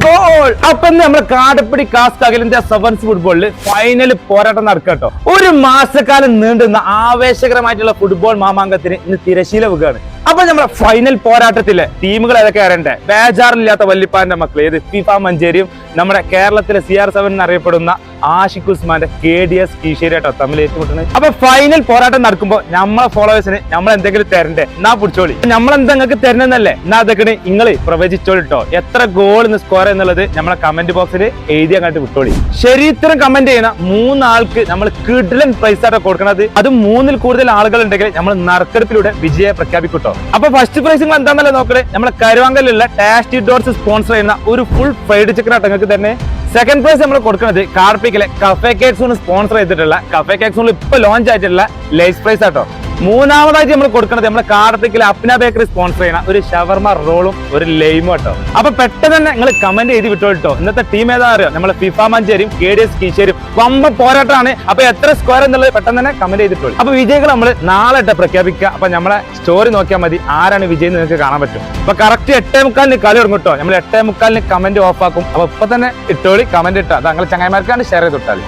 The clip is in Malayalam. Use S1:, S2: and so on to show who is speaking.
S1: ഗോൾ. അപ്പൊ നമ്മളെ കാടപ്പടി കാസ്റ്റ് അഖിലേന്ത്യാ സെവൻസ് ഫുട്ബോളിൽ ഫൈനൽ പോരാട്ടം നടക്കട്ടോ. ഒരു മാസക്കാലം നീണ്ടുന്ന ആവേശകരമായിട്ടുള്ള ഫുട്ബോൾ മാമാങ്കത്തിന് ഇന്ന് തിരശീല വീകാണ്. അപ്പൊ നമ്മുടെ ഫൈനൽ പോരാട്ടത്തിലെ ടീമുകൾ ഏതൊക്കെ അറിയണ്ടേ? ബേജാറില്ലാത്ത വല്ലിപ്പാന്റെ മക്കൾ ഏത് ഫിഫ മഞ്ചേരിയും നമ്മുടെ കേരളത്തിലെ CR7 എന്നറിയപ്പെടുന്ന ആഷിഖ് ഉസ്മാന്റെ KDS കീശേരിയാട്ടോ തമ്മിൽ ഏറ്റുമുട്ടുന്നത്. അപ്പൊ ഫൈനൽ പോരാട്ടം നടക്കുമ്പോൾ നമ്മളെ ഫോളോവേഴ്സിന് നമ്മൾ എന്തെങ്കിലും തരണ്ടേ? എന്നാ പിടിച്ചോളി. നമ്മളെന്താ നിങ്ങൾക്ക് തരുന്നല്ലേ? എന്നാ അതൊക്കെ നിങ്ങൾ പ്രവചിച്ചോളിട്ടോ. എത്ര ഗോൾ സ്കോർ എന്നുള്ളത് നമ്മളെ കമന്റ് ബോക്സിൽ എഴുതി അങ്ങോട്ട് വിട്ടോളി. ശരി, ഇത്തരം കമന്റ് ചെയ്യുന്ന 3 ആൾക്ക് നമ്മൾ കിഡ്ലൻ പ്രൈസ് ആട്ടോ കൊടുക്കുന്നത്. അത് 3-ൽ കൂടുതൽ ആളുകൾ ഉണ്ടെങ്കിൽ നമ്മൾ നറുക്കെടുപ്പിലൂടെ വിജയം പ്രഖ്യാപിക്കട്ടോ. അപ്പൊ ഫസ്റ്റ് പ്രൈസ് നിങ്ങൾ എന്താണെന്നല്ലേ നോക്കണേ? നമ്മളെ കരുവാങ്കലുള്ള ടാസ്റ്റി ഡോട്ട്സ് സ്പോൺസർ ചെയ്യുന്ന ഒരു ഫുൾ ഫ്രൈഡ് ചിക്കൻ ആട്ടോ നിങ്ങൾക്ക് തന്നെ. സെക്കൻഡ് പ്രൈസ് നമ്മൾ കൊടുക്കുന്നത് കാർപ്പിക്കിലെ കഫേ കേക്സ് സ്പോൺസർ ചെയ്തിട്ടുള്ള കഫേ കേക്സ് ഇപ്പൊ ലോഞ്ച് ആയിട്ടുള്ള ലേസ് പ്രൈസ് ആട്ടോ. മൂന്നാമതായിട്ട് നമ്മൾ കൊടുക്കുന്നത് നമ്മുടെ കാർപ്പിക്കിലെ അപ്ന ബേക്കറി സ്പോൺസർ ചെയ്യുന്ന ഒരു ഷവർമ റോളും ഒരു ലൈമും കേട്ടോ. അപ്പൊ പെട്ടെന്ന് തന്നെ നിങ്ങൾ കമന്റ് ചെയ്ത് വിട്ടോട്ടോ. ഇന്നത്തെ ടീം ഏതാ അറിയോ? നമ്മളെ ഫിഫ മഞ്ചേരിയും KDS കീശേരിയും വമ്പ പോരാട്ടമാണ്. അപ്പൊ എത്ര സ്കോർ എന്നുള്ളത് പെട്ടെന്ന് തന്നെ കമന്റ് ചെയ്തിട്ടുള്ളൂ. അപ്പൊ വിജയികൾ നമ്മൾ നാളെ പ്രഖ്യാപിക്കുക. അപ്പൊ നമ്മളെ സ്റ്റോറി നോക്കിയാൽ മതി ആരാണ് വിജയം നിങ്ങൾക്ക് കാണാൻ പറ്റും. അപ്പൊ കറക്റ്റ് 8:45 കളി തുടങ്ങും കേട്ടോ. നമ്മൾ 8:45 കമന്റ് ഓഫ് ആക്കും. അപ്പൊ ഇപ്പൊ തന്നെ ഇട്ടോളി, കമന്റ് ഇട്ടാ അത് അങ്ങനെ ചങ്ങായിമാർക്കാണ് ഷെയർ ചെയ്തിട്ടാൽ.